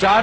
4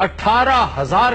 18,000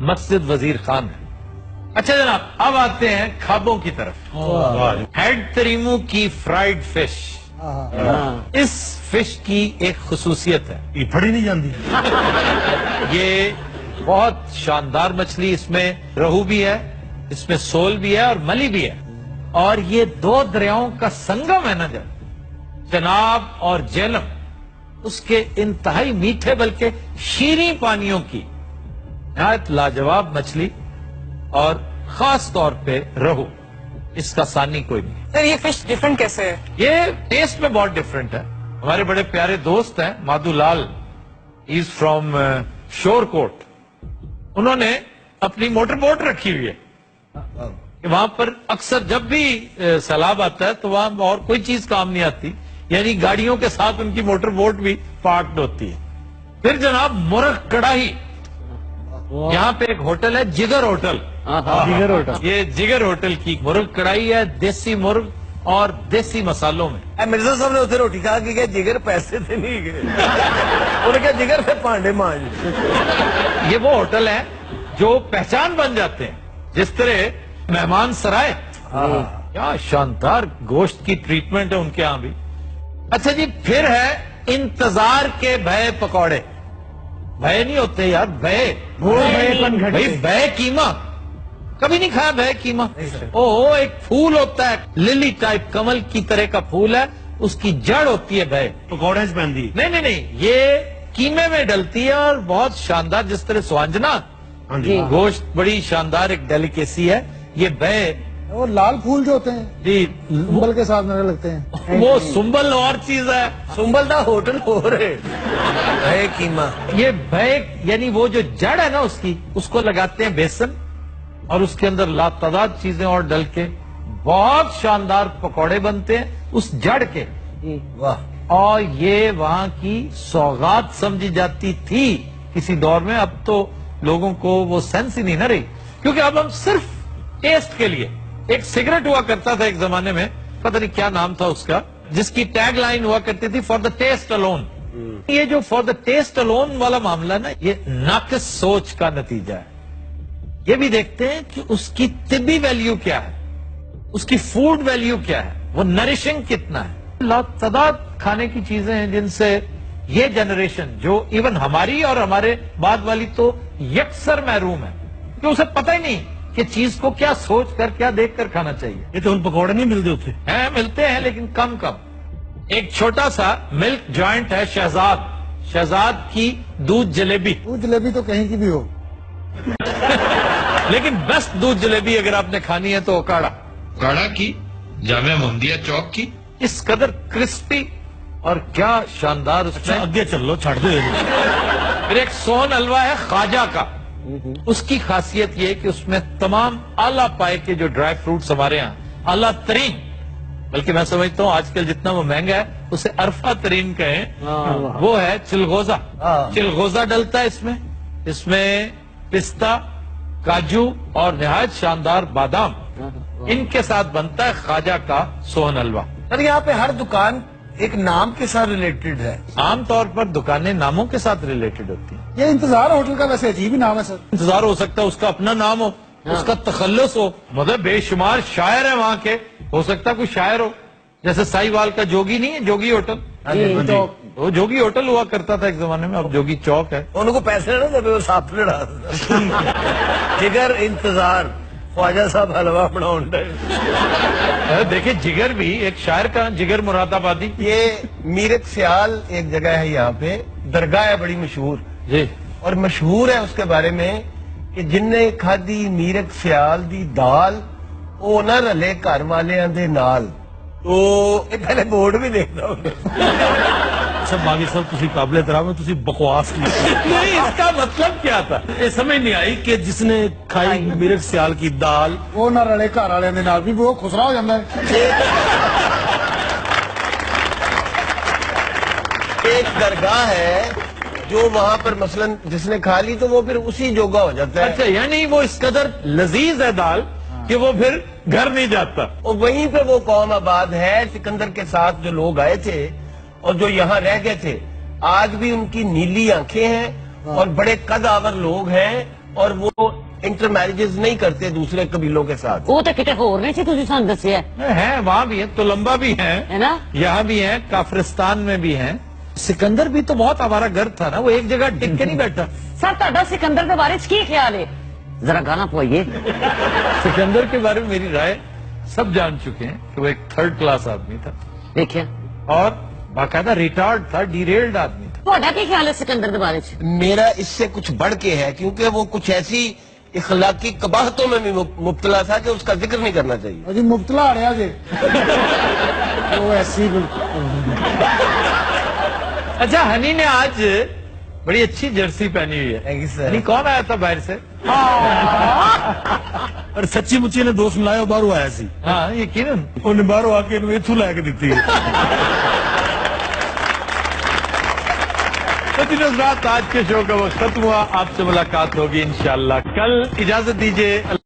مسجد وزیر خان ہے. اچھا جناب اب آتے ہیں خوابوں کی طرف. ہیڈ تریمو کی فرائیڈ فش. اس فش کی ایک خصوصیت ہے, یہ پھڑی نہیں جاندی. یہ بہت شاندار مچھلی, اس میں رہو بھی ہے, اس میں سول بھی ہے اور ملی بھی ہے, اور یہ دو دریاؤں کا سنگم ہے نا جب چناب اور جہلم, اس کے انتہائی میٹھے بلکہ شیریں پانیوں کی نہایت لاجواب مچھلی, اور خاص طور پہ رہو, اس کا ثانی کوئی نہیں. سر یہ فش ڈیفرنٹ کیسے ہے؟ یہ ٹیسٹ میں بہت ڈیفرنٹ ہے. ہمارے بڑے پیارے دوست ہیں مادھو لال, از فرام شور کوٹ, انہوں نے اپنی موٹر بوٹ رکھی ہوئی ہے کہ وہاں پر اکثر جب بھی سیلاب آتا ہے تو وہاں اور کوئی چیز کام نہیں آتی, یعنی گاڑیوں کے ساتھ ان کی موٹر بوٹ بھی پارکڈ ہوتی ہے. پھر جناب مرغ کڑاہی, یہاں پہ ایک ہوٹل ہے جگر ہوٹل, یہ جگر ہوٹل کی مرغ کڑاہی ہے, دیسی مرغ اور دیسی مسالوں میں. مرزا صاحب نے اسے روٹی کہا کہ جگر پیسے سے نہیں گئے, انہوں نے کہا جگر سے پانڈے مانج. یہ وہ ہوٹل ہے جو پہچان بن جاتے ہیں, جس طرح مہمان سرائے, کیا شاندار گوشت کی ٹریٹمنٹ ہے ان کے ہاں بھی. اچھا جی پھر ہے انتظار کے بھے پکوڑے. بھے نہیں ہوتے یار, بھے بھائی بھے قیمہ, کبھی نہیں کھایا بھے قیمہ؟ اوہ ایک پھول ہوتا ہے للی ٹائپ, کمل کی طرح کا پھول ہے, اس کی جڑ ہوتی ہے بھے. پکوڑے سے پہنتی نہیں, یہ قیمے میں ڈلتی ہے اور بہت شاندار, جس طرح سوانجنا گوشت بڑی شاندار ایک ڈیلیکیسی ہے. یہ بھے وہ لال پھول جو ہوتے ہیں جی سنبل کے ساتھ نظر لگتے ہیں, وہ سنبل اور چیز ہے, سنبل دا ہوٹل ہو رہے ہے قیمہ. یہ بھے یعنی وہ جو جڑ ہے نا اس کی, اس کو لگاتے ہیں بیسن اور اس کے اندر لاتعداد چیزیں اور ڈل کے بہت شاندار پکوڑے بنتے ہیں اس جڑ کے. واہ, اور یہ وہاں کی سوغات سمجھی جاتی تھی کسی دور میں, اب تو لوگوں کو وہ سینس ہی نہیں نہ رہی, کیونکہ اب ہم صرف ٹیسٹ کے لیے. ایک سگریٹ ہوا کرتا تھا ایک زمانے میں, پتہ نہیں کیا نام تھا اس کا, جس کی ٹیگ لائن ہوا کرتی تھی فار دا ٹیسٹ الون. یہ جو فار دا ٹیسٹ الون والا معاملہ نا, یہ ناقص سوچ کا نتیجہ ہے. یہ بھی دیکھتے ہیں کہ اس کی طبی ویلیو کیا ہے, اس کی فوڈ ویلیو کیا ہے, وہ نرشنگ کتنا ہے. لاتعداد کھانے کی چیزیں ہیں جن سے یہ جنریشن جو ایون ہماری اور ہمارے بعد والی تو یکسر محروم ہے, کہ اسے پتہ ہی نہیں کہ چیز کو کیا سوچ کر کیا دیکھ کر کھانا چاہیے. یہ تو ان پکوڑے نہیں ملتے اتنے ہیں, ملتے ہیں لیکن کم. ایک چھوٹا سا ملک جوائنٹ ہے شہزاد, شہزاد کی دودھ جلیبی. وہ جلیبی تو کہیں کی بھی ہو, لیکن بیسٹ دودھ جلیبی اگر آپ نے کھانی ہے تو اکاڑا کی, جامعہ محمدیہ چوک کی, اس قدر کرسپی اور کیا شاندار اس میں. اگے چلو چھڑ دو. پھر ایک سون حلوہ ہے خواجہ کا, اس کی خاصیت یہ کہ اس میں تمام اعلیٰ پائے کے جو ڈرائی فروٹس ہمارے ہاں اعلیٰ ترین, بلکہ میں سمجھتا ہوں آج کل جتنا وہ مہنگا ہے اسے عرفہ ترین کہیں, وہ ہے چلغوزہ. چلغوزہ ڈلتا ہے اس میں پستہ, کاجو اور نہایت شاندار بادام, ان کے ساتھ بنتا ہے خواجہ کا سون حلوہ. سر یہاں پہ ہر دکان ایک نام کے ساتھ ریلیٹڈ ہے. عام طور پر دکانیں ناموں کے ساتھ ریلیٹڈ ہوتی ہیں. یہ انتظار ہوٹل کا ویسے عجیب ہی نام ہے سر. انتظار ہو سکتا ہے اس کا اپنا نام ہو, اس کا تخلص ہو, مطلب بے شمار شاعر ہیں وہاں کے, ہو سکتا ہے کوئی شاعر ہو, جیسے سائی وال کا جوگی نہیں ہے, جوگی ہوٹل, وہ جوگی ہوٹل ہوا کرتا تھا ایک زمانے میں, اب جوگی چوک ہے. ان کو پیسے نہ دے, وہ ساتھ لڑا. جگر انتظار خواجہ صاحب حلوہ بناؤ. دیکھیں جگر بھی ایک شاعر کا, جگر مراد آبادی. یہ میرک سیال ایک جگہ ہے, یہاں پہ درگاہ ہے بڑی مشہور جی, اور مشہور ہے اس کے بارے میں کہ جن نے کھادی میرک سیال دی دال وہ نہ رلے گھر والے دے نال. تو یہ پہلے بورڈ بھی دیکھنا ہوگا. اچھا باغی صاحب تسی قابل احترام ہے, تسی بکواس نہیں, اس کا مطلب کیا تھا یہ سمجھ نہیں آئی کہ جس نے کھائی میرک سیال کی دال وہ نہ رلے گھر والے دے نال, بھی وہ خسرا ہو جاتا ہے. ایک درگاہ ہے جو وہاں پر مثلا جس نے کھا لی تو وہ پھر اسی جوگا ہو جاتا ہے. اچھا, یعنی وہ اس قدر لذیذ ہے دال کہ وہ پھر گھر نہیں جاتا. اور وہیں پہ وہ قوم آباد ہے. سکندر کے ساتھ جو لوگ آئے تھے اور جو یہاں رہ گئے تھے, آج بھی ان کی نیلی آنکھیں ہیں اور بڑے قد آور لوگ ہیں, اور وہ انٹر میرجز نہیں کرتے دوسرے قبیلوں کے ساتھ. وہ تو کتے ہور نہیں سی تسی سانو دسیا ہیں وہاں بھی ہیں، تلمبا بھی ہیں، ہے نا. یہاں بھی ہیں، کافرستان میں بھی ہیں. سکندر بھی تو بہت ہمارا گھر تھا نا، وہ ایک جگہ ٹک کے نہیں بیٹھا. سر تہاڈا سکندر کے بارے چ کی خیال ہے؟ ذرا گانا پوائیے. سکندر کے بارے میں میری رائے سب جان چکے ہیں کہ وہ ایک تھرڈ کلاس آدمی تھا دیکھیا اور باقاعدہ ریٹارڈ تھا، ڈیریلڈ آدمی تھا. تہاڈا کی خیال ہے سکندر کے بارے چ؟ میرا اس سے کچھ بڑھ کے ہے، کیونکہ وہ کچھ ایسی اخلاقی قباحتوں میں بھی مبتلا تھا کہ اس کا ذکر نہیں کرنا چاہیے. جی مبتلا رہا جی وہ ایسی بالکل. اچھا، ہنی نے آج بڑی اچھی جرسی پہنی ہوئی ہے. Thank you, sir. ہنی کون آیا تھا باہر سے؟ اور سچی مچی نے دوست ملایا باہر آیا سی ہاں یقیناً. انہیں باہر آ کے اتو لے کے دیتی ہے. تو جن حضرات آج کے شو کا وقت ختم ہوا، آپ سے ملاقات ہوگی انشاءاللہ کل. اجازت دیجیے.